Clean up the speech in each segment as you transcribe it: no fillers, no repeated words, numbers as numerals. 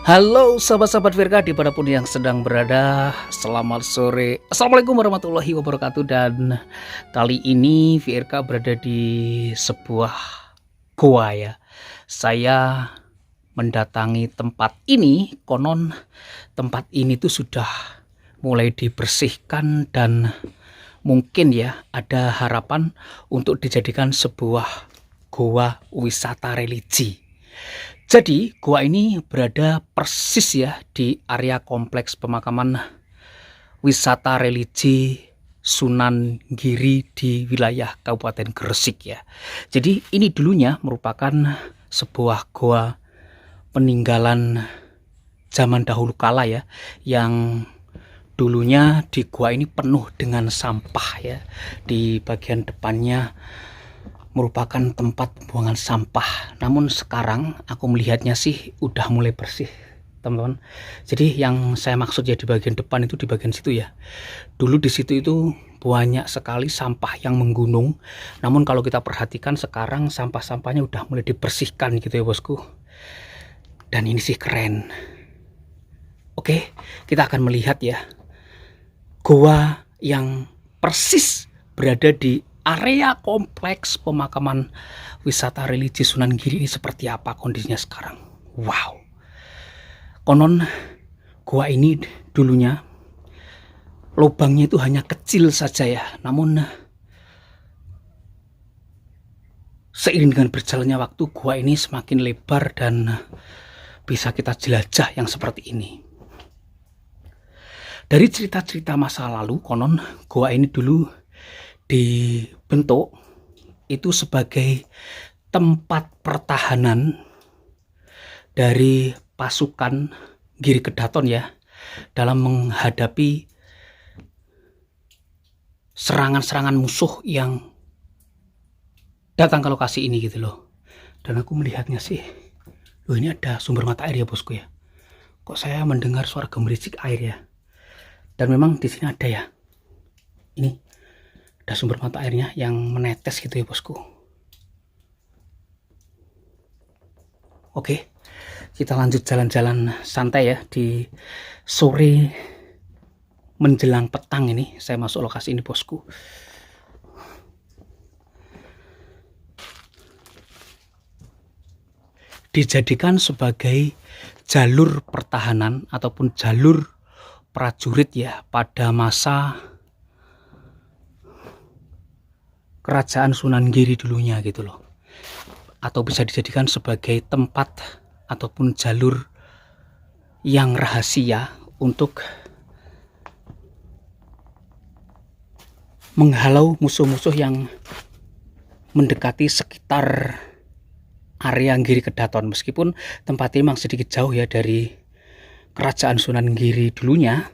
Halo sahabat-sahabat Virka dimanapun yang sedang berada, selamat sore. Assalamualaikum warahmatullahi wabarakatuh. Dan kali ini Virka berada di sebuah goa ya. Saya mendatangi tempat ini, konon tempat ini tuh sudah mulai dibersihkan dan mungkin ya ada harapan untuk dijadikan sebuah goa wisata religi. Jadi goa ini berada persis ya di area kompleks pemakaman wisata religi Sunan Giri di wilayah Kabupaten Gresik ya. Jadi ini dulunya merupakan sebuah goa peninggalan zaman dahulu kala ya, yang dulunya di goa ini penuh dengan sampah ya. Di bagian depannya merupakan tempat pembuangan sampah. Namun sekarang aku melihatnya sih udah mulai bersih, teman-teman. Jadi yang saya maksud ya di bagian depan itu, di bagian situ ya. Dulu di situ itu banyak sekali sampah yang menggunung. Namun kalau kita perhatikan sekarang sampah-sampahnya udah mulai dibersihkan gitu ya bosku. Dan ini sih keren. Oke, kita akan melihat ya goa yang persis berada di area kompleks pemakaman wisata religi Sunan Giri ini seperti apa kondisinya sekarang. Wow. Konon goa ini dulunya lubangnya itu hanya kecil saja ya. Namun seiring dengan berjalannya waktu, goa ini semakin lebar dan bisa kita jelajah yang seperti ini. Dari cerita-cerita masa lalu, konon goa ini dulu dibentuk itu sebagai tempat pertahanan dari pasukan Giri Kedaton ya, dalam menghadapi serangan-serangan musuh yang datang ke lokasi ini gitu loh. Dan aku melihatnya sih, loh ini ada sumber mata air ya bosku ya. Kok saya mendengar suara gemericik air ya. Dan memang di sini ada ya. Ini ada sumber mata airnya yang menetes gitu ya bosku. Oke, kita lanjut jalan-jalan santai ya di sore menjelang petang ini. Saya masuk lokasi ini bosku. Dijadikan sebagai jalur pertahanan ataupun jalur prajurit ya pada masa kerajaan Sunan Giri dulunya gitu loh. Atau bisa dijadikan sebagai tempat ataupun jalur yang rahasia untuk menghalau musuh-musuh yang mendekati sekitar area Giri Kedaton. Meskipun tempat ini memang sedikit jauh ya dari kerajaan Sunan Giri dulunya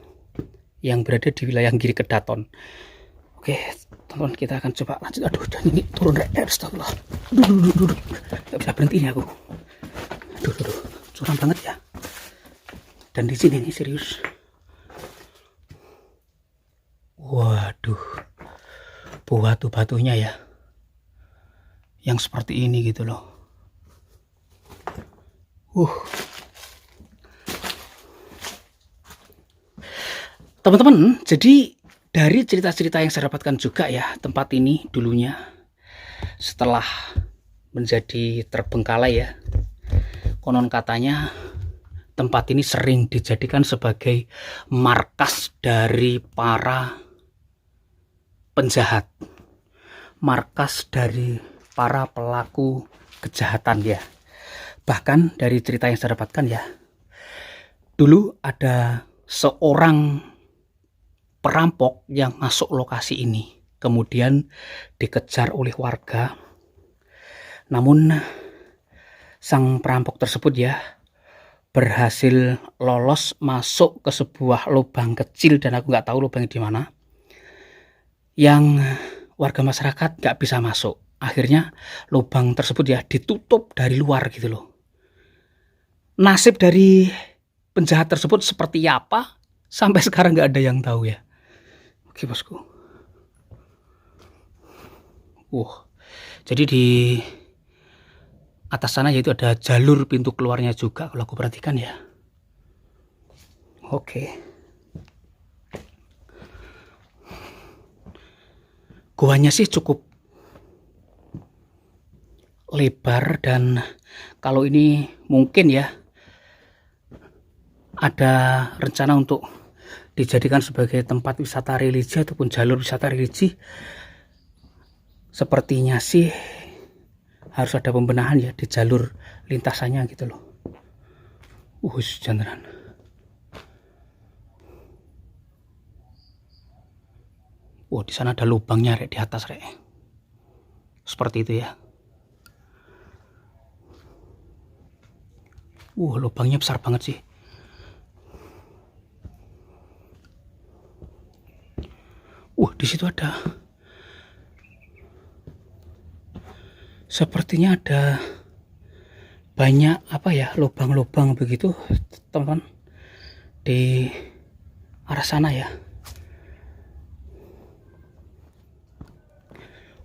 yang berada di wilayah Giri Kedaton. Oke, teman-teman, kita akan coba lanjut. Aduh, dan ini turun astagfirullah. Aduh. Gak bisa berhenti ini aku. Aduh. Curam banget ya. Dan di sini nih serius. Waduh. Batu-batunya ya. Yang seperti ini gitu loh. Teman-teman, jadi dari cerita-cerita yang saya dapatkan juga ya, tempat ini dulunya setelah menjadi terbengkalai ya, konon katanya tempat ini sering dijadikan sebagai markas dari para penjahat, markas dari para pelaku kejahatan ya. Bahkan dari cerita yang saya dapatkan ya, dulu ada seorang perampok yang masuk lokasi ini, kemudian dikejar oleh warga. Namun sang perampok tersebut ya berhasil lolos masuk ke sebuah lubang kecil, dan aku nggak tahu lubangnya di mana, yang warga masyarakat nggak bisa masuk. Akhirnya lubang tersebut ya ditutup dari luar gitu loh. Nasib dari penjahat tersebut seperti apa sampai sekarang nggak ada yang tahu ya. Oke bosku. Jadi di atas sana yaitu ada jalur pintu keluarnya juga kalau aku perhatikan ya. Oke. Guanya sih cukup lebar, dan kalau ini mungkin ya ada rencana untuk dijadikan sebagai tempat wisata religi ataupun jalur wisata religi, sepertinya sih harus ada pembenahan ya di jalur lintasannya gitu loh. Jangan. Di sana ada lubangnya rek, di atas rek. Seperti itu ya. Lubangnya besar banget sih. Di situ ada. Sepertinya ada banyak apa ya, lubang-lubang begitu, teman-teman, di arah sana ya.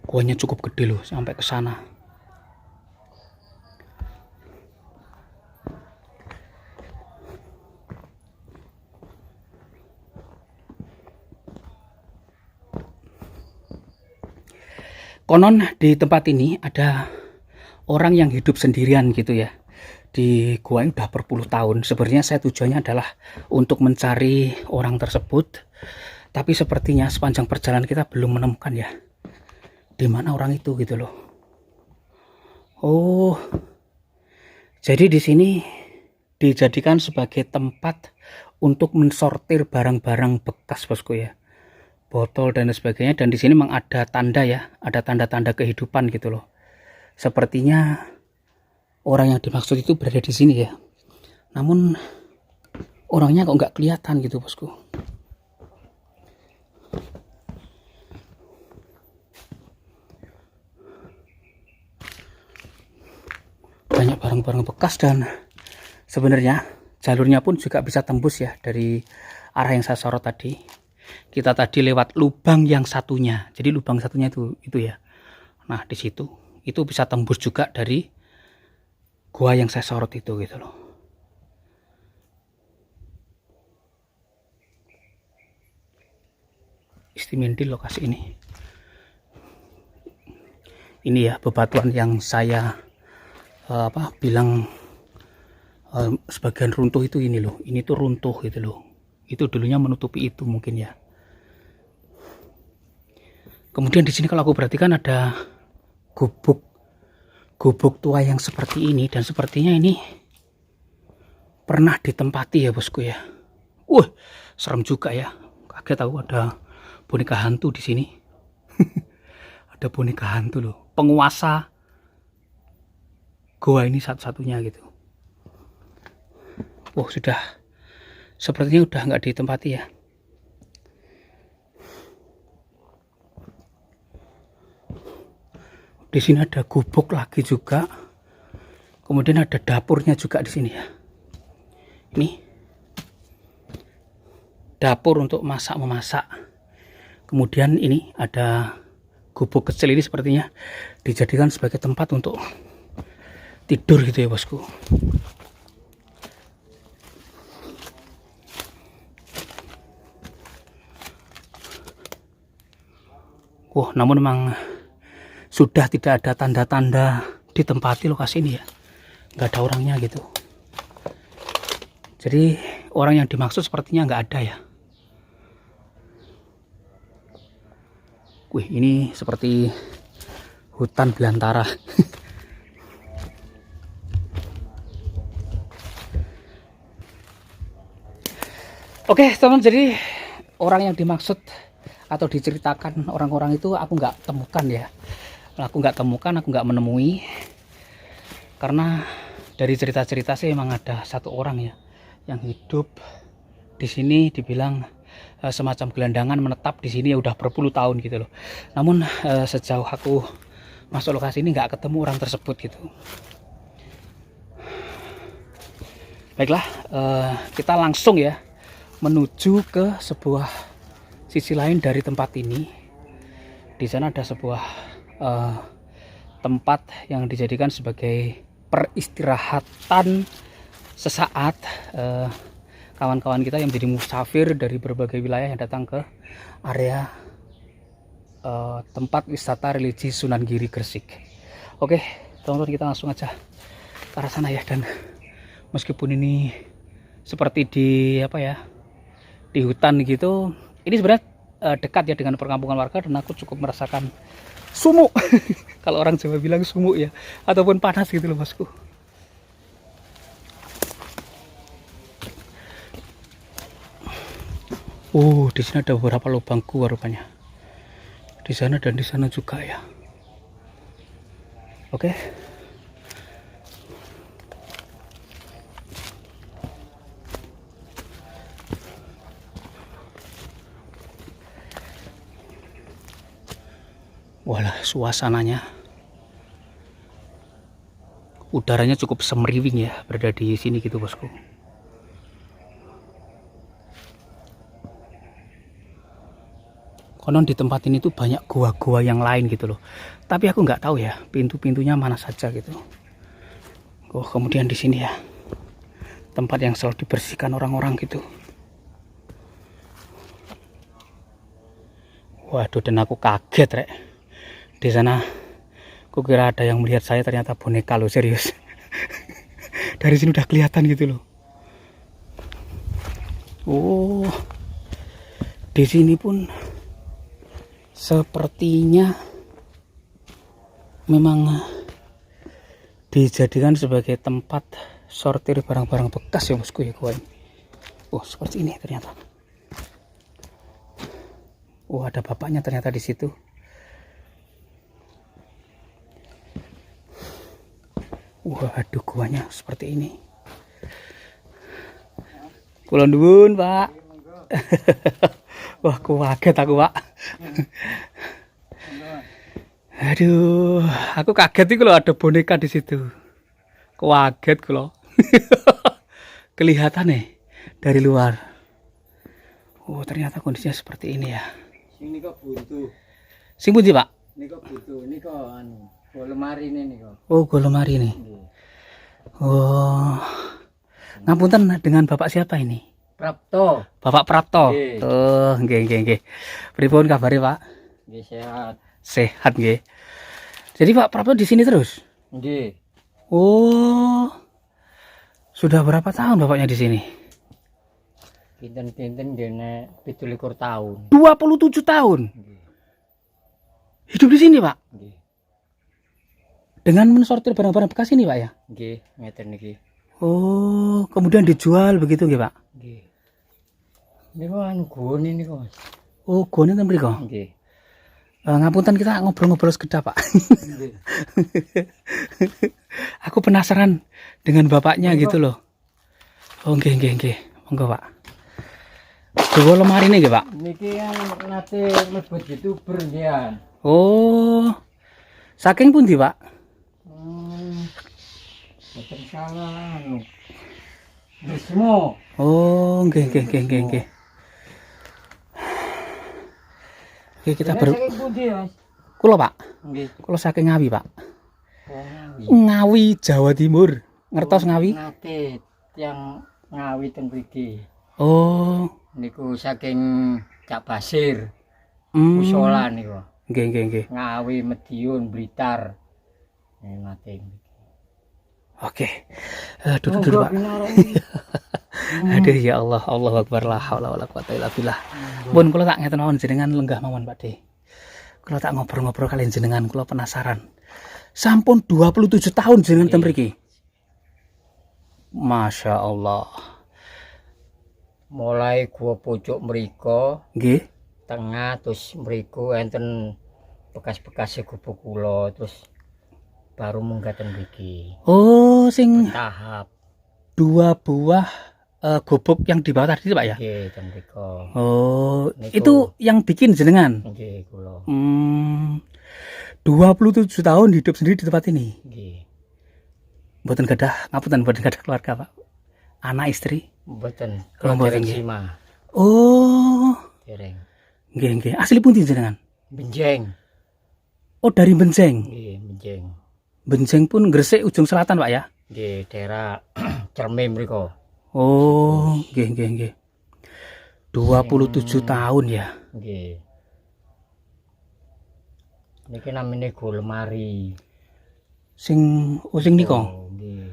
Guanya cukup gede loh, sampai ke sana. Konon di tempat ini ada orang yang hidup sendirian gitu ya. Di gua ini udah berpuluh tahun. Sebenarnya saya tujuannya adalah untuk mencari orang tersebut. Tapi sepertinya sepanjang perjalanan kita belum menemukan ya, di mana orang itu gitu loh. Jadi di sini dijadikan sebagai tempat untuk mensortir barang-barang bekas, bosku ya. Botol dan sebagainya, dan di sini memang ada tanda ya, ada tanda-tanda kehidupan gitu loh. Sepertinya orang yang dimaksud itu berada di sini ya. Namun orangnya kok nggak kelihatan gitu, bosku. Banyak barang-barang bekas, dan sebenarnya jalurnya pun juga bisa tembus ya dari arah yang saya sorot tadi. Kita tadi lewat lubang yang satunya, jadi lubang satunya itu ya. Nah di situ itu bisa tembus juga dari gua yang saya sorot itu gitu loh. Istimewa di lokasi ini. Ini ya bebatuan yang saya bilang sebagian runtuh itu, ini loh. Ini tuh runtuh gitu loh. Itu dulunya menutupi itu mungkin ya. Kemudian di sini kalau aku perhatikan ada gubuk tua yang seperti ini, dan sepertinya ini pernah ditempati ya, bosku ya. Serem juga ya. Kaget tahu ada boneka hantu di sini. Ada boneka hantu loh. Penguasa gua ini satu-satunya gitu. Sudah sepertinya udah nggak ditempati ya. Di sini ada gubuk lagi juga. Kemudian ada dapurnya juga di sini ya. Ini dapur untuk memasak. Kemudian ini ada gubuk kecil, ini sepertinya dijadikan sebagai tempat untuk tidur gitu ya, bosku. Namun memang sudah tidak ada tanda-tanda ditempati lokasi ini ya, nggak ada orangnya gitu. Jadi orang yang dimaksud sepertinya nggak ada ya. Ini seperti hutan belantara. Oke teman, jadi orang yang dimaksud atau diceritakan orang-orang itu aku nggak temukan ya. Aku nggak menemui, karena dari cerita-cerita sih emang ada satu orang ya yang hidup di sini, dibilang semacam gelandangan menetap di sini ya udah berpuluh tahun gitu loh. Namun sejauh aku masuk lokasi ini nggak ketemu orang tersebut gitu. Baiklah, kita langsung ya menuju ke sebuah sisi lain dari tempat ini. Di sana ada sebuah tempat yang dijadikan sebagai peristirahatan sesaat, kawan-kawan kita yang menjadi musafir dari berbagai wilayah yang datang ke area tempat wisata religi Sunan Giri Gresik. Oke, teman-teman, kita langsung aja ke arah sana ya. Dan meskipun ini seperti di di hutan gitu, ini sebenarnya dekat ya dengan perkampungan warga, dan aku cukup merasakan sumuk kalau orang Jawa bilang sumuk ya, ataupun panas gitu loh bosku. Oh, di sini ada beberapa lubang gua rupanya. Di sana dan di sana juga ya. Oke. Walah, suasananya, udaranya cukup semriwing ya berada di sini gitu bosku. Konon di tempat ini tuh banyak gua-gua yang lain gitu loh, tapi aku nggak tahu ya pintu-pintunya mana saja gitu. Oh, kemudian di sini ya tempat yang selalu dibersihkan orang-orang gitu. Waduh, dan aku kaget rek. Di sana aku kira ada yang melihat saya, ternyata boneka loh, serius. Dari sini udah kelihatan gitu loh. Oh, di sini pun sepertinya memang dijadikan sebagai tempat sortir barang-barang bekas ya bosku ya kawan. Oh, seperti ini ternyata. Oh, ada bapaknya ternyata di situ. Waduh, guanya seperti ini. Kula nuwun, Pak. Wah, kaget aku, Pak. Aduh, aku kaget itu kalau ada boneka di situ. Kaget kalau. Kelihatan nih dari luar. Oh, ternyata kondisinya seperti ini ya. Sing nika buntu. Sing pundi, Pak? Nika buntu, nika anu, go lemari ini nika. Oh, go lemari nih. Oh. Ngapunten, dengan Bapak siapa ini? Prapto. Bapak Prapto. Nggih. Oh, nggih. Pripun kabare, Pak? Nggih sehat. Sehat nggih. Jadi Pak Prapto di sini terus? Nggih. Oh. Sudah berapa tahun Bapaknya di sini? Pinten-pinten dene 17 tahun. 27 tahun. Nggih. Hidup di sini, Pak? Nggih. Dengan mensortir barang-barang bekas ini, Pak ya? Nggih, ngeten niki. Oh, kemudian dijual begitu nggih, Pak? Nggih. Niku anu gone niku, Mas. Oh, gone ten mriko. Nggih. Ngapunten, kita ngobrol-ngobrol sekedap, Pak. Nggih. Aku penasaran dengan bapaknya gitu loh. Oh, nggih. Monggo, Pak. Coba lemari ini nggih, Pak? Niki yang nate mlebet YouTuber nggih. Oh. Saking pundi, Pak? Boten salah anu. Bismo. Oh, nggih. Oke, kita Saking pundi, Mas? Kula, Pak. Nggih. Kula saking Ngawi, Pak. Oh, Ngawi. Ngawi, Jawa Timur. Ngertos Ngawi? Nate yang Ngawi teng mriki. Oh, Niku saking Cak Basir. hmm. Musola niku. Nggih. Ngawi, Medion, Blitar. Nate. Oke. Duduk dulu, Pak. Aduh ya Allah, Allahu Akbar, la haula wala quwata illa billah. Pun kula tak ngeten mawon jenengan lenggah mawon, Pak De. Kula tak ngobrol-ngobrol kalian jenengan, kula penasaran. Sampun 27 tahun jenengan teng mriki. Masya Allah. Mulai gua pojok mriko, Nggih. tengah terus mriko enten bekas-bekase gubuk kula terus baru munggah teng mriki. Oh, sing Tahap. 2 buah gobok yang di bawah tadi, Pak ya? Nggih, teng mriko. Oh, Niku. itu yang bikin jenengan. Nggih, kula. 27 tahun hidup sendiri di tempat ini. Nggih. Mboten gadah, ngapunten, mboten gadah keluarga, Pak. Anak istri. Mboten. Oh, mboten, Dereng nggih. sima. Oh, Dereng. nggih. Asli pundi jenengan? Benjeng. Oh, dari Benjeng. Nggih, benjeng. Benjeng pun Gresik ujung selatan, Pak ya? Nggih, daerah Cerme mriko. Oh, nggih. 27 tahun ya. Nggih. Niki namine go lemari. Sing nika. Oh, nggih.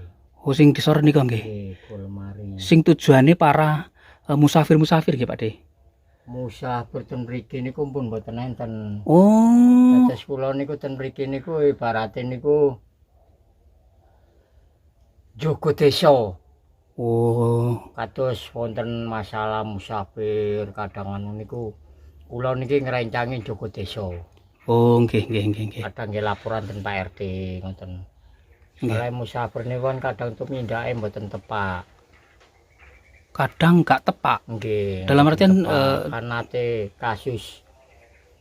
Sing kisor nika nggih. Nggih, go lemari. Sing tujuane para musafir-musafir nggih, Pak De. Musafir ten mriki niku pun mboten enten. Oh, Dados kula niku ten mriki niku ibarate niku jaga desa. oh, Kados wonten masalah musafir kadang anu niku kula niki ngrencangi jaga desa. oh, nggih. Kadang nggih laporan ten Pak RT ngoten. Nggih. Soale musafir niku kan kadang tumindake mboten tepak. Kadang gak tepak. Nggih. Dalam artian kan nate kasus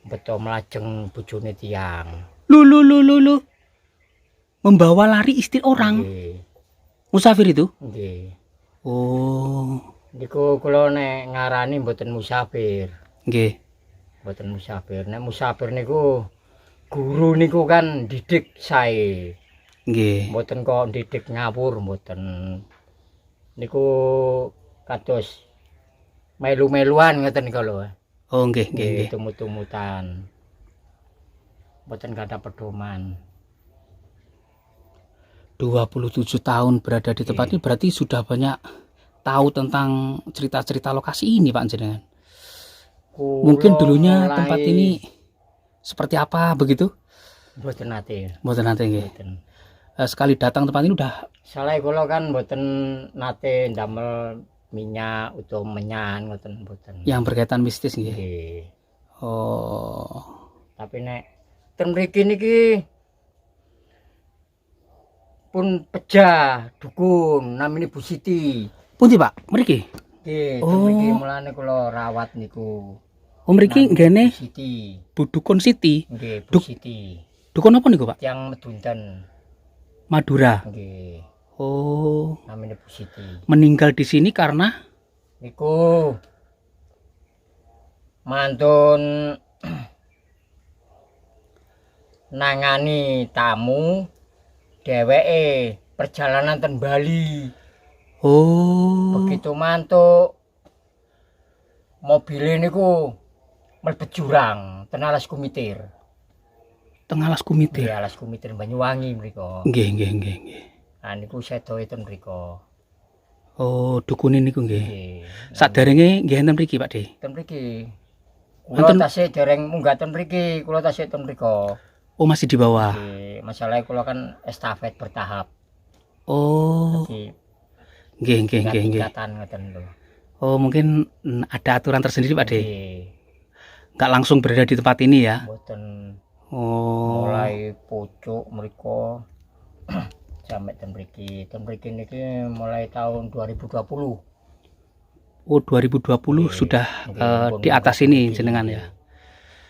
beto melajeng bojone tiyang. lu. Membawa lari istri orang. Nggih. Musafir itu? Nggih. Oh, Niku kula nek ngarani mboten musafir. nggih. Mboten musafir. Nek musafir niku guru niku kan didik sae. Nggih. Mboten kok didik ngawur mboten. Niku kados melu-meluan ngoten niku lho. Oh, nggih. Tumut-tumutan. Mboten gadah pedoman. 27 tahun berada di tempat ini berarti sudah banyak tahu tentang cerita-cerita lokasi ini, Pak jenengan. Mungkin dulunya tempat ini seperti apa begitu? Mboten nate. Mboten nate nggih. Mboten. Sekali datang tempat ini udah Salah kula kan mboten nate ndamel minyak utawa menyan ngoten mboten. yang berkaitan mistis nggih. Nggih. Oh. Tapi nek ten mriki niki pun pejah dukun namine Bu Siti. Pundi, Pak? Mriki? Nggih, Oh. ten mriki mulane kula rawat niku. Oh, mriki nggene Bu Siti. Budukun Siti. Nggih, Bu Siti. Dukun apa niku, Pak? Tiyang Medunten. Madura. Nggih, Oh, namine Bu Siti. meninggal di sini karena Niku mantun nangani tamu dheweke perjalanan ten Bali. oh, Begitu mantuk mobil niku mlebet jurang ten Alas Kumitir. Tengalas Kumitir. Nggih, Alas Kumitir Banyuwangi mriku. Nggih. Nah niku sedoe ten mriku. Oh, dukune niku nggih. Nggih. Saderenge nggih enten mriki, Pak De. Ten mriki. Kula tasih dereng munggah ten mriki, kula tasih ten mriku. Oh, masih di bawah. Nggih, masalahnya kula kan estafet bertahap. Oh, Jadi nggih. tingkatan ngoten lho. Oh, mungkin ada aturan tersendiri, Pak De. Nggih, Nggak langsung berada di tempat ini ya. mboten Oh, mulai pucuk mriku sampai ten mriki. Ten mriki niki mulai tahun 2020. oh 2020 sudah di atas ini jenengan ya.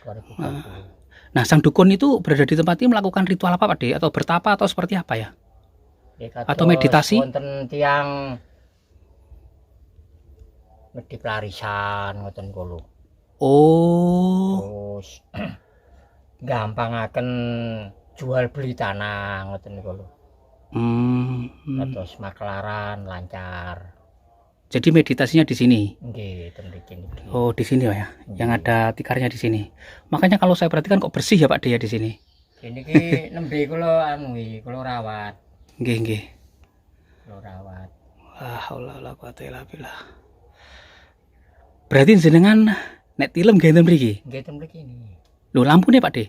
2020. Nah, sang dukun itu berada di tempat ini melakukan ritual apa, Pak De? Atau bertapa atau seperti apa ya? Atau meditasi? Wonten tiyang medhi pelarisan ngoten kulo. Oh, Terus gampangaken jual beli tanah ngoten niku lho. Terus maklaran lancar. Jadi meditasinya di sini. Nggih, ten mriki niki. Oh, di sini, Pak ya. Yang ada tikarnya di sini. Makanya kalau saya perhatikan kok bersih ya, Pak De ya di sini. Niki nembe kula anu kula rawat. Nggih. Kula rawat. Wah, Allah quwata illa billah. Berarti jenengan nek tilem nggih enten mriki. Nggih ten mriki niki. Lho, lampune, Pak De.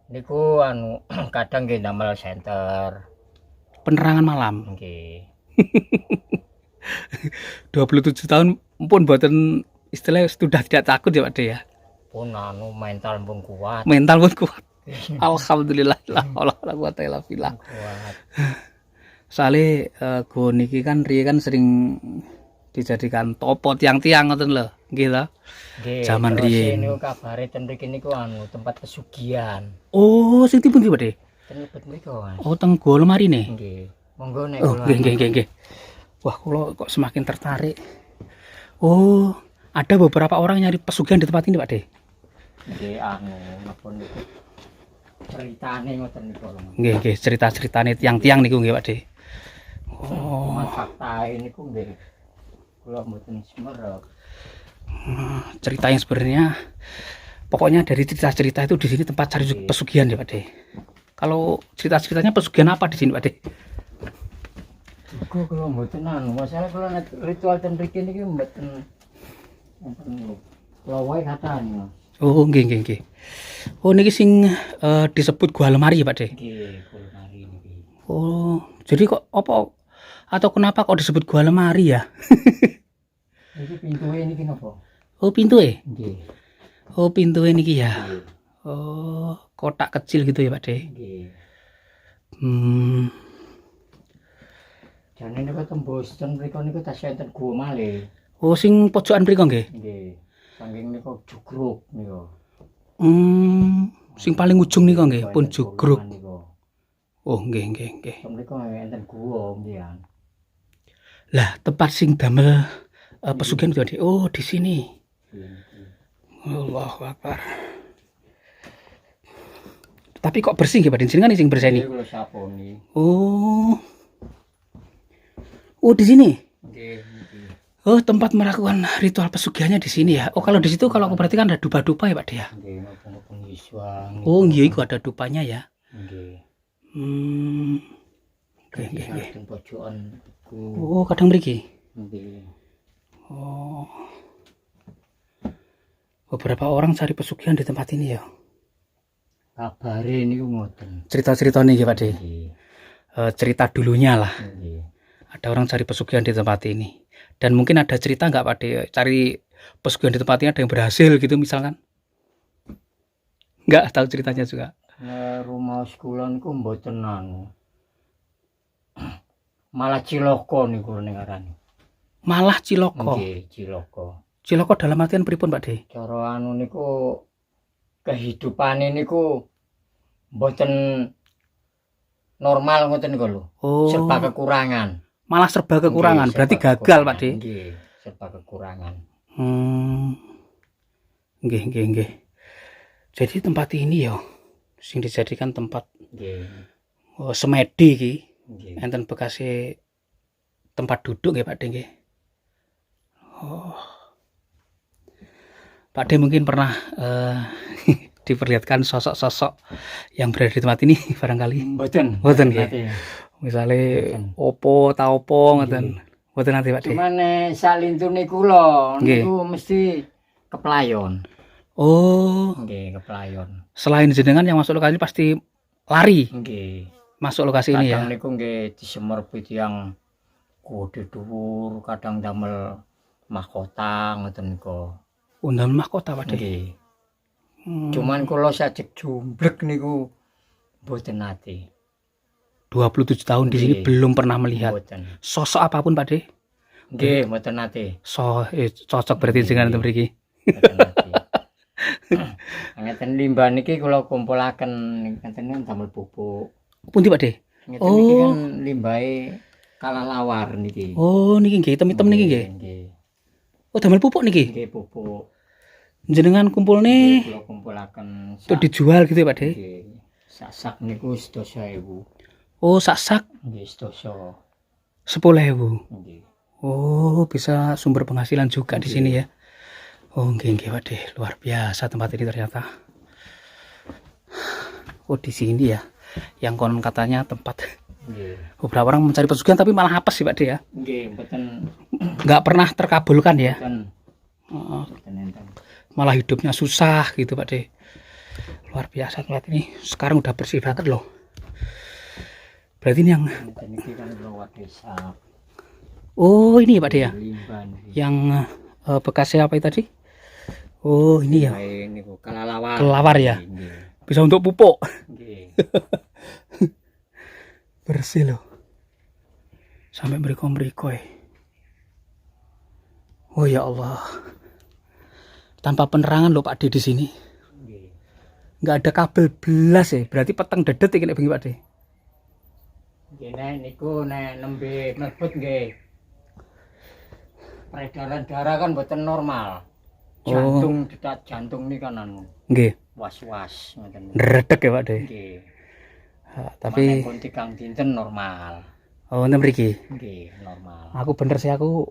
Niku anu kadang nggih ndamel senter. Penerangan malam. Nggih. 27 tahun pun buatan istilahnya sudah tidak takut ya, Pak De ya. Pun anu mental pun kuat. Mental pun kuat. Alhamdulillah. La haula wala quwata illa billah. Kuat. Soale go niki kan riye kan sering dijadikan topo tiang-tiang ngoten lho, nggih lho. Nggih. Zaman terus riyen. niku kabare ten mriki niku anu tempat pesugihan. Oh, sing pundi, Pak De? Ten lebet mriku, Mas. Oh, teng Gua Lemari nih. Nggih. Monggo nek Oh, kula. nggih. Wah, kula kok semakin tertarik. Oh, ada beberapa orang nyari pesugihan di tempat ini, Pak De. Nggih anu napa niku. Ceritane ngoten niku lho. Nggih, cerita-ceritane tiang-tiang niku nggih, Pak De. Oh, Mas fakta niku nggih kula mboten semerep. Cerita yang sebenarnya pokoknya dari cerita-cerita itu di sini tempat cari pesugihan ya Pak De. Kalau cerita-ceritanya pesugihan apa di sini Pak De? Juga kula mboten anu, masalah kula ritual ten mriki niki mboten kula wae katanya. Oh, nggih. Oh, niki sing disebut gua lemari ya Pak De. Nggih, gua lemari niki. Oh, jadi kok apa atau kenapa kok disebut gua lemari ya? Iki pintuke niki napa? Oh, pintu ya? Nggih. Oh, pintu niki ya. Nggih. Oh, kotak kecil gitu ya Pak De. Nggih. Jane niku tembus ten mriku niku tasih enten gua malih. Oh, sing pojokan mriko nggih. Nggih. Saking niku jugruk niku. Sing paling ujung niku nggih, pun jugruk. Niku. Oh, nggih. Mriku enten gua mbiyen. Lah, tempat sing damel pesugihan itu Pak De. Oh, di sini. Allahu Akbar. Tapi kok bersih nggih Pak De? Jenengan sing bersih ini. Nggih, kula saponi. Oh, di sini. Nggih. Oh, tempat melakukan ritual pesugihannya di sini ya. Oh, kalau di situ kalau aku perhatikan ada dupa-dupa ya Pak De ya. Nggih, napa ngiswang. Oh, nggih iku ada dupanya ya. Nggih. Nggih. Ten pojokan ku. Oh, kadang mriki. Nggih. Oh. Beberapa orang cari pesugihan di tempat ini ya. Kabare niku ngoten. Cerita-cerita nih Pak De. Nggih. Cerita dulunya lah. Nggih. Ada orang cari pesugihan di tempat ini. Dan mungkin ada cerita nggak Pak De? Cari pesugihan di tempat ini ada yang berhasil gitu misalkan? Nggak tahu ceritanya juga. Rumah sekolah niku mboten anu. Malah ciloko niku ning arane. Malah ciloko. Nggih, ciloko. Ciloko dalam artian pripun Pak De? Cara anu niku kehidupane niku mboten normal ngoten niku lho. Oh. Serba kekurangan. Malah serba kekurangan. Nggih, berarti serba gagal kekurangan. Pak De. Nggih, serba kekurangan. Nggih. Jadi tempat ini ya sing dijadikan tempat Nggih. semedi iki. Nggih. Enten bekasé tempat duduk nggih Pak De nggih. Oh. Pak De mungkin pernah diperlihatkan sosok-sosok yang berada di tempat ini barangkali. Mboten Nggih. Misale opo ta opo ngoten. Mboten nanti Pak De. Cuman salintune kula Nggih. niku mesti keplayon. Oh, Nggih, keplayon. selain jenengan yang masuk lokasi ini pasti lari Nggih. masuk lokasi ini ya. Kadang niku nggih disemerpi tiyang kode dhuwur, kadang damel mahkota ngoten niku. Undang mahkota Pak De. Nggih. Cuman kula sajek jumblek niku mboten nate. 27 tahun di sini Nggih. belum pernah melihat Mboten. sosok apapun Pak De. Nggih, mboten nate. Cocok berarti jenengan untuk mriki. Mboten nate. Ngeten limbah niki kula kumpulaken ngeten damel pupuk. Pundi Pak De? Ngeten niki kan limbahe kalalawar niki. Oh, niki nggih hitam-hitam niki nggih. Nggih. Oh, damel pupuk niki. Nggih pupuk. Jenengan kumpulne Kula kumpulaken untuk dijual gitu ya Pak De. nggih. Sak niku 12.000. Oh, sak Nggih 12. 10.000. Nggih. Oh, bisa sumber penghasilan juga di sini ya. Oh, nggih Pak De. Luar biasa tempat ini ternyata. Oh, di sini ya. Yang konon katanya tempat Nggih. beberapa orang mencari pesugihan tapi malah apes sih Pak De ya. Nggih, mboten Nggak pernah terkabulkan ya. mboten Oh, mboten enten. malah hidupnya susah gitu Pak De. Luar biasa tempat ini. Sekarang udah bersih banget loh. Berarti ini yang Ngeten niki kan kula desa. oh ini ya Pak De ya. Limbah niki. Yang bekasnya apa itu tadi? Oh ini ya. Limbah niku kalalawar. Kelawar ya. Nggih. Bisa untuk pupuk. Nggih. Bersih loh. Sampai meriko-meriko ya. Oh ya Allah. Tanpa penerangan loh Pak De di sini. Nggih. Nggak ada kabel belas ya. Berarti peteng dedet iki nek bengi Pak De. Nggih nek niku nek nembe mlebet nggih. Peredaran darah kan mboten normal. Jantung detak jantung nih kan anu Nggih. was-was ngoten. Ndredeg ya Pak De. Nggih. Tapi pun tigang dinten normal. oh enten mriki. Nggih, normal. Aku bener sih aku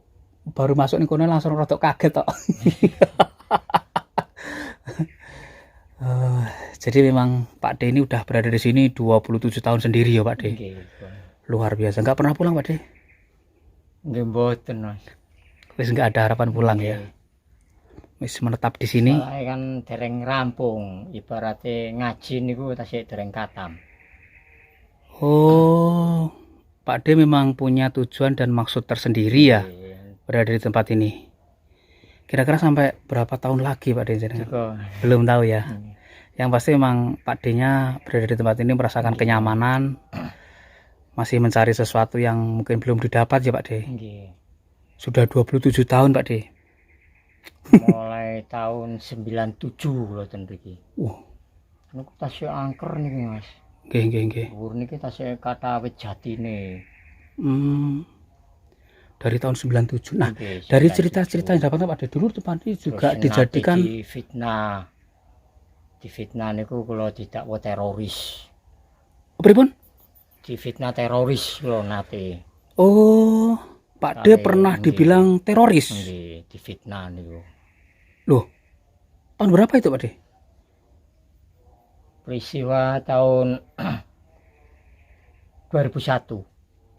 baru masuk ning kono langsung rada kaget tok. Eh, jadi memang Pak D ini udah berada di sini 27 tahun sendiri ya Pak D. Nggih. Luar biasa. Nggak pernah pulang Pak D. Nggih mboten Mas. Wis nggak ada harapan pulang ya. Wis menetap di sini. Soalnya kan dereng rampung, ibaratnya ngaji niku tasih dereng katam. Oh, Pak D memang punya tujuan dan maksud tersendiri ya berada di tempat ini. Kira-kira sampai berapa tahun lagi Pak D? Belum tahu ya. Yang pasti memang Pak D-nya berada di tempat ini merasakan kenyamanan, masih mencari sesuatu yang mungkin belum didapat ya Pak D. Sudah 27 tahun Pak D. Mulai tahun 97 lho ten mriki. Niku tasih angker niki Mas. Nggih. Dhuwur niki tasih kata wit jatine. Dari tahun 97. Nah, dari cerita-cerita yang dapat Pak D dulu tempat ini juga dijadikan di fitnah niku kula didakwa teroris. Pripun? Di fitnah teroris kula nate. Oh, Pak D pernah dibilang teroris. Nggih, di fitnah niku. Loh. Tahun berapa itu Pak D? Peristiwa tahun 2001.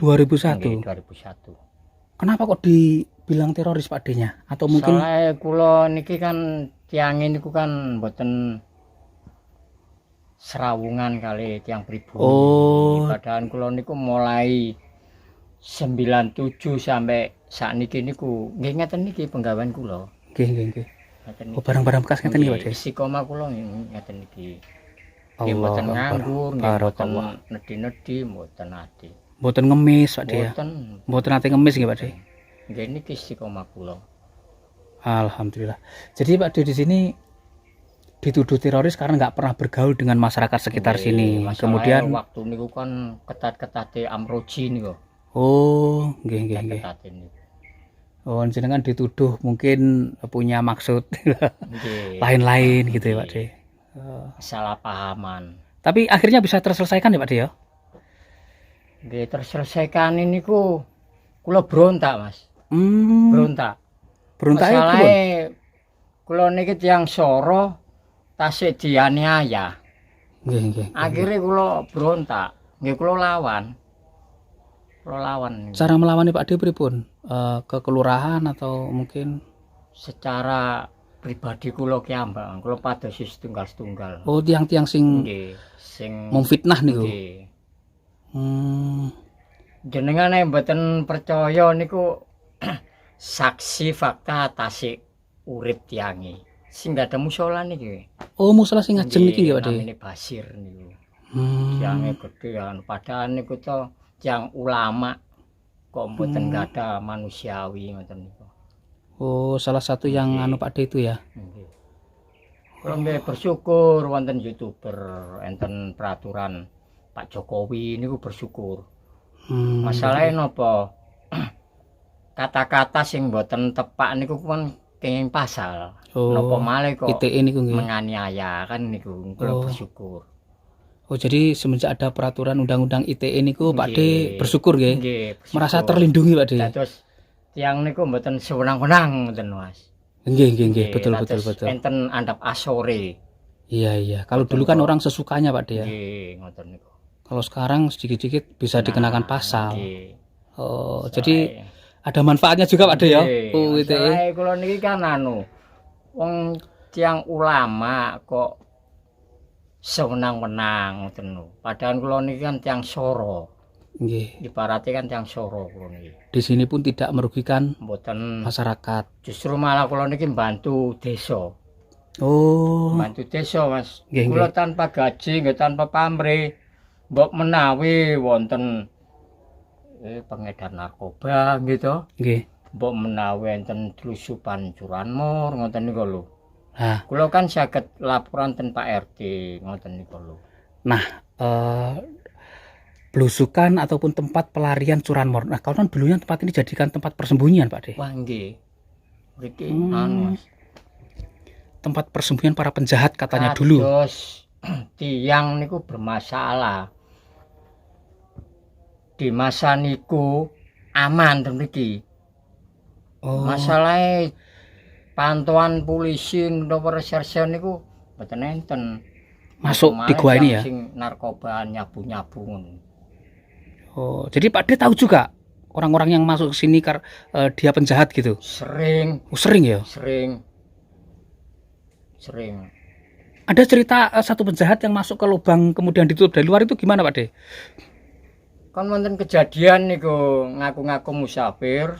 2001. Nggih, 2001. Kenapa kok dibilang teroris Pak D-nya? Atau mungkin soalnya kula niki kan tiang niku kan mboten serawungan kali tiang pribumi. Padahal kula niku mulai 97 sampai sakniki niku nggih ngeten niki penggawean kula. Nggih. Oh, barang-barang bekas ngeten niki Pak D. Istiqomah kula ngeten niki. Allah, mboten nganggur, mboten nedi-nedi, mboten ati. Mboten ngemis Pak D ya. Mboten ate ngemis nggih Pak D. Nggih niki istiqomah kula. Alhamdulillah. Jadi Pak D di sini dituduh teroris karena nggak pernah bergaul dengan masyarakat sekitar sini. Kemudian waktu niku kan ketat-ketate amroji niku. Oh, nggih. Oh, jenengan dituduh mungkin punya maksud lain-lain gitu ya Pak D. Salah pahaman. Tapi akhirnya bisa terselesaikan ya Pak D ya? Nggih terselesaikan niku kula berontak Mas. Berontak. Masalahe kula niki tiyang Soro tasih dianiaya. Nggih. Akhire kula berontak. Nggih kula lawan. Cara melawan Pak D pripun? Ke kelurahan atau mungkin secara pribadi kula ki ambak. Kula pados setunggal-setunggal. Oh, tiang-tiang sing memfitnah niku. Nggih. Jenengan mboten percaya niku saksi fakta tasik urip tiangi. Sing gak ada musala niki. Oh, musala sing ngajeng niki nggih Pak D. Namine Basir niku. Tiange gedean padahal niku to tiyang ulama kok mboten gada manusiawi ngoten niku. Oh, salah satu yang anu Pak D itu ya. Nggih. Kula bersyukur wonten YouTuber enten peraturan Pak Jokowi niku bersyukur. Masalahnya napa? Kata-kata sing mboten tepak niku kan kenging pasal. Napa malih kok ITE niku nggih. Menganiaya kan niku kula bersyukur. Oh, jadi semenjak ada peraturan undang-undang ITE niku Pak D bersyukur nggih. Merasa terlindungi Pak D. Terus tiang niku mboten sewenang-wenang ngoten Mas. Nggih, betul. Enten andap asore. Iya. Kalau dulu kan orang sesukanya Pak D ya. Nggih, ngoten niku. Kalau sekarang sedikit-sedikit bisa dikenakan pasal. Oh, jadi ada manfaatnya juga Pak D ya. Oh, ITE. Kula niki kan wong tiang ulama kok sewenang-wenang ngoten lho. Padahal kula niki kan tiang Soro. Nggih. Ibaratnya kan tiang Soro kula niki. Di sini pun tidak merugikan mboten masyarakat. Justru malah kula niki bantu desa. Oh. Bantu desa Mas. Kula tanpa gaji, nggih tanpa pamrih. Mbok menawi wonten pengedar narkoba gitu. Nggih. Mbok menawi enten tlusupan curanmor ngoten niku lho. Nah, kula kan saged laporan ten Pak RT ngoten niku lho. Nah, belusukan ataupun tempat pelarian curanmor. Nah, kalau kan dulunya tempat ini dijadikan tempat persembunyian Pak D. Wah nggih. Mriki tempat persembunyian para penjahat katanya dulu. Terus tiang niku bermasalah. Di masa niku aman ten mriki. Oh. Masalahnya pantauan polisi utawa reserse niku mboten enten. Masuk di gua ini ya. Sing narkoba nyabu-nyabu ngono. Oh, jadi Pak D tahu juga orang-orang yang masuk ke sini dia penjahat gitu. Sering. Oh, sering ya? Sering. Ada cerita satu penjahat yang masuk ke lubang kemudian ditutup dari luar, itu gimana Pak D? Kan wonten kejadian niku ngaku-ngaku musafir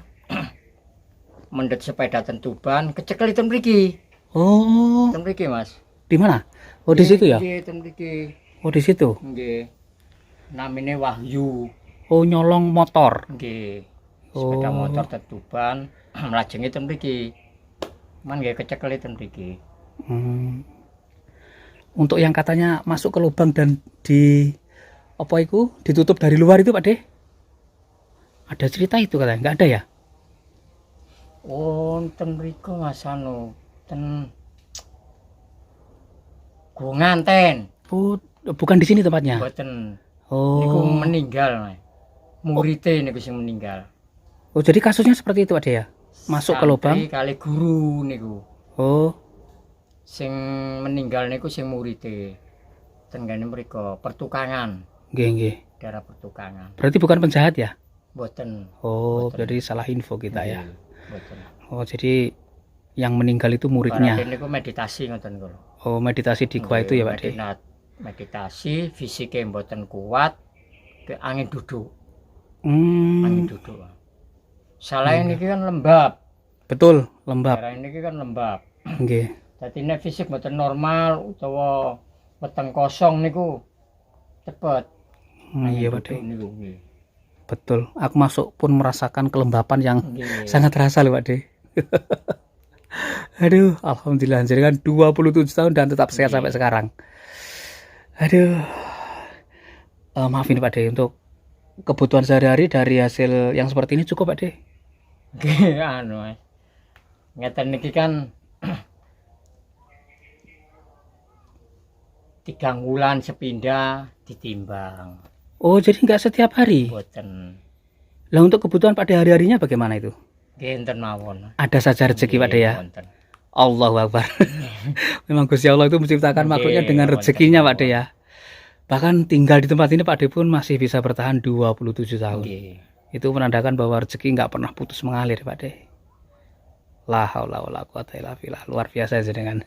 mendet sepeda ten Tuban kecekel ten mriki. Oh. Ten mriki, Mas. Di mana? Oh, di situ ya? Nggih, ten mriki. Oh, di situ. Nggih. Namine Wahyu. Oh, nyolong motor. Nggih. Sepeda motor ten Tuban, mlajengi ten mriki. Man nggih kecekel ten mriki. Untuk yang katanya masuk ke lubang dan ditutup dari luar itu Pak D, ada cerita itu katanya? Nggak ada ya? Oh, ten mriku Mas anu, ten Nganten. Oh, bukan di sini tempatnya? Mboten. Oh. Niku meninggal, Mas. Murite niku sing meninggal. Oh, jadi kasusnya seperti itu Pak D ya? Masuk ke lubang kali guru niku. Oh. Sing meninggal niku sing murite. Tenggane mriku pertukangan. Nggih. Daerah pertukangan. Berarti bukan penjahat ya? Mboten. Oh, jadi salah info kita ya. Mboten. Oh, jadi yang meninggal itu muridnya. Berarti niku meditasi ngoten kula. Oh, meditasi di gua itu ya, Pak D. Meditasi, fisiknya mboten kuat, angin duduk. Angin duduk. Salah ini kan lembab. Betul, lembab. Daerah ini kan lembab. Nggih. Dadi nek fisik mboten normal utawa weteng kosong niku cepet. Iya Pak D. Niku. Betul. Aku masuk pun merasakan kelembapan yang sangat terasa loh Pak D. Aduh, alhamdulillah. Jadi kan 27 tahun dan tetap sehat sampai sekarang. Aduh. Maaf ini Pak D, untuk kebutuhan sehari-hari dari hasil yang seperti ini cukup Pak D? Nggih, anu Mas. Ngeten niki kan 3 wulan sepindah ditimbang. Oh, jadi nggak setiap hari? Boten. Lah untuk kebutuhan Pak D hari-harinya bagaimana itu? Enten mawon. Ada saja rezeki Pak D ya? Allahu Akbar. Memang Gusti Allah itu menciptakan makhluknya dengan rezekinya Pak D ya. Bahkan tinggal di tempat ini Pak D pun masih bisa bertahan 27 tahun. Itu menandakan bahwa rezeki nggak pernah putus mengalir Pak D. La haula wala quwata illa billah. Luar biasa jenengan.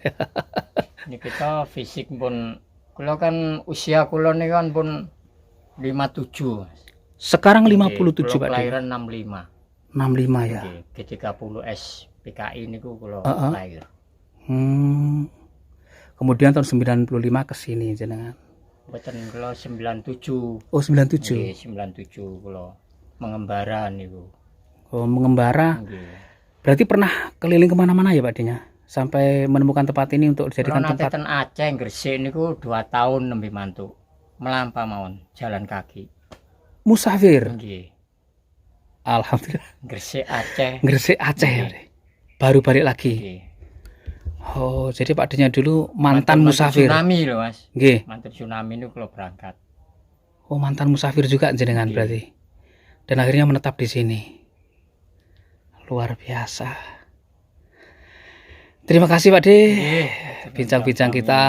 Ini kita fisik pun, kula kan usia kula ini kan pun 57. Sekarang 57 Pak D. Kelahiran 65. 65 ya. G30S PKI niku kula lahir. Kemudian tahun 95 ke sini jenengan. Mboten kula 97. Oh, 97. Nggih, 97 kula mengembara niku. Oh, mengembara. Berarti pernah keliling kemana-mana ya Pak D-nya? Sampai menemukan tempat ini untuk dijadikan tempat. Ten Aceh Gresik niku 2 tahun nembe mantu. Melampah mawon jalan kaki. Musafir. Nggih. Alhamdulillah. Gresik Aceh. Gresik Aceh ya. Baru balik lagi. Nggih. Oh, jadi Pak D-nya dulu mantan musafir. Tsunami loh Mas. Nggih. Mantan tsunami itu kalau berangkat. Oh, mantan musafir juga jenengan berarti. Dan akhirnya menetap di sini. Luar biasa. Terima kasih Pak D. Bincang-bincang kita,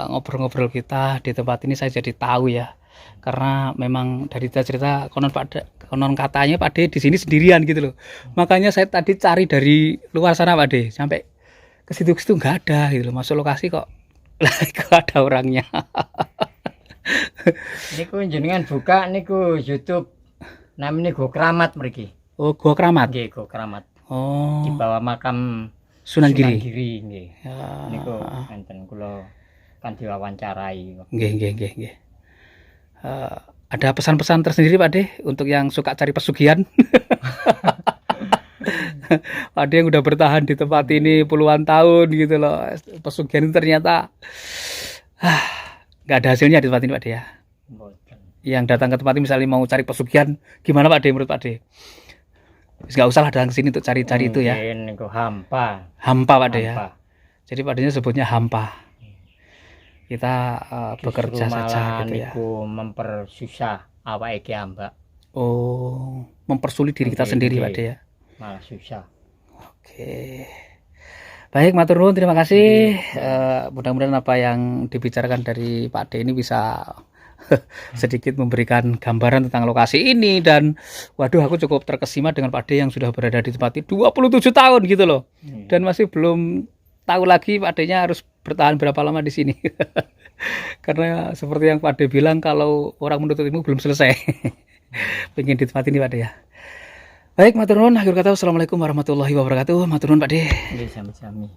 ngobrol-ngobrol kita di tempat ini saya jadi tahu ya. Karena memang dari cerita konon katanya Pak D di sini sendirian gitu loh. Makanya saya tadi cari dari luar sana Pak D, sampai ke situ-situ nggak ada gitu loh. Masuk lokasi kok ada orangnya. Niku jenengan buka niku YouTube namanya Gua Keramat mriki. Oh, Gua Keramat. Nggih, Gua Keramat. Oh. Di bawah makam Sunan Giri. Nggih. Ya. Niku enten kula kan diwawancarai. Nggih. Ada pesan-pesan tersendiri Pak D untuk yang suka cari pesugihan? Pak D yang udah bertahan di tempat ini puluhan tahun gitu loh. Pesugihan ini ternyata nggak ada hasilnya di tempat ini Pak D ya. Yang datang ke tempat ini misalnya mau cari pesugihan, gimana Pak D menurut Pak D? Nggak usah lah datang ke sini untuk cari-cari itu ya. Niku hampa. Hampa Pak D ya. Jadi Pak D-nya sebutnya hampa. Kita bekerja saja gitu ya. Niku mempersusah awake iki Mbak. Oh, mempersulit diri kita sendiri Pak D ya. malah susah. Oke. Baik, matur nuwun, terima kasih. Mudah-mudahan apa yang dibicarakan dari Pak D ini bisa sedikit memberikan gambaran tentang lokasi ini. Dan waduh, aku cukup terkesima dengan Pak D yang sudah berada di tempat ini 27 tahun gitu loh. Dan masih belum tahu lagi Pak D-nya harus bertahan berapa lama di sini. Karena seperti yang Pak D bilang, kalau orang menuntut ilmu belum selesai. Pengen di tempat ini Pak D ya. Baik, matur nuwun. Akhir kata, wassalamualaikum warahmatullahi wabarakatuh. Matur nuwun Pak D. Nggih, sami-sami.